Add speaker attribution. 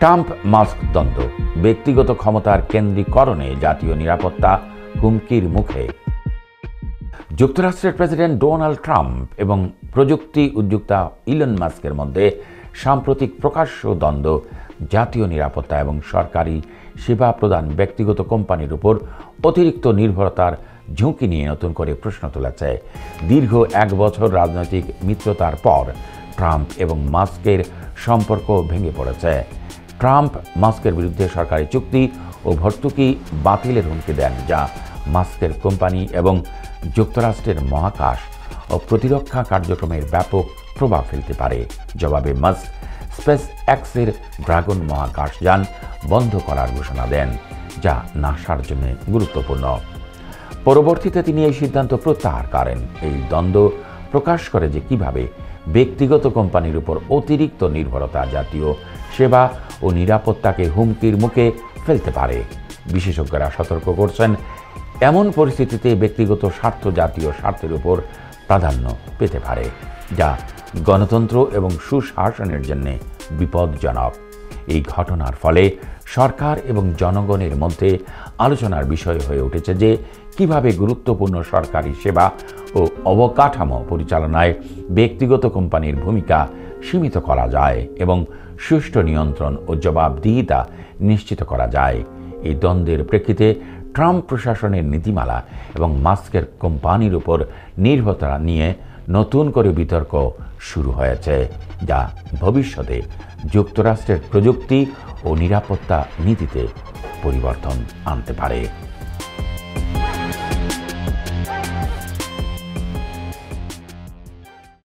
Speaker 1: Trump mask দ্বন্দ্ব, ব্যক্তিগত ক্ষমতার কেন্দ্রীকরণে জাতীয় নিরাপত্তা হুমকির মুখে। যুক্তরাষ্ট্রের প্রেসিডেন্ট ডোনাল্ড ট্রাম্প এবং প্রযুক্তি উদ্যোক্তা ইলন মাস্কের মধ্যে সাম্প্রতিক প্রকাশ্য দ্বন্দ্ব জাতীয় নিরাপত্তা এবং সরকারি সেবা প্রদান ব্যক্তিগত কোম্পানির উপর অতিরিক্ত নির্ভরতার ঝুঁকি নিয়ে নতুন করে প্রশ্ন তুলেছে। দীর্ঘ 1 বছর রাজনৈতিক মিত্রতার পর ট্রাম্প এবং মাস্কের সম্পর্ক ভেঙে পড়েছে। ট্রাম্প মাস্কের বিরুদ্ধে সরকারি চুক্তি ও ভর্তুকি বাতিলের হুমকি দেন, যা মাস্কের কোম্পানি এবং যুক্তরাষ্ট্রের মহাকাশ ও প্রতিরক্ষা কার্যক্রমের ব্যাপক প্রভাব ফেলতে পারে। জবাবে মাস্ক স্পেস এক্সের ড্রাগন মহাকাশযান বন্ধ করার ঘোষণা দেন, যা নাসার জন্য গুরুত্বপূর্ণ। পরবর্তীতে তিনি এই সিদ্ধান্ত প্রত্যাহার করেন। এই দ্বন্দ্ব প্রকাশ করে যে কিভাবে ব্যক্তিগত কোম্পানির উপর অতিরিক্ত নির্ভরতা জাতীয় সেবা ও নিরাপত্তাকে হুমকির মুখে ফেলতে পারে। বিশেষজ্ঞরা সতর্ক করছেন, এমন পরিস্থিতিতে ব্যক্তিগত স্বার্থ জাতীয় স্বার্থের উপর প্রাধান্য পেতে পারে, যা গণতন্ত্র এবং সুশাসনের জন্য বিপজ্জনক। এই ঘটনার ফলে সরকার এবং জনগণের মধ্যে আলোচনার বিষয় হয়ে উঠেছে যে কিভাবে গুরুত্বপূর্ণ সরকারি সেবা ও অবকাঠামো পরিচালনায় ব্যক্তিগত কোম্পানির ভূমিকা সীমিত করা যায় এবং সুষ্ঠু নিয়ন্ত্রণ ও জবাবদিহিতা নিশ্চিত করা যায়। এই দ্বন্দ্বের প্রেক্ষিতে ট্রাম্প প্রশাসনের নীতিমালা এবং মাস্কের কোম্পানির উপর নির্ভরতা নিয়ে নতুন করে বিতর্ক শুরু হয়েছে, যা ভবিষ্যতে যুক্তরাষ্ট্রের প্রযুক্তি ও নিরাপত্তা নীতিতে পরিবর্তন আনতে পারে।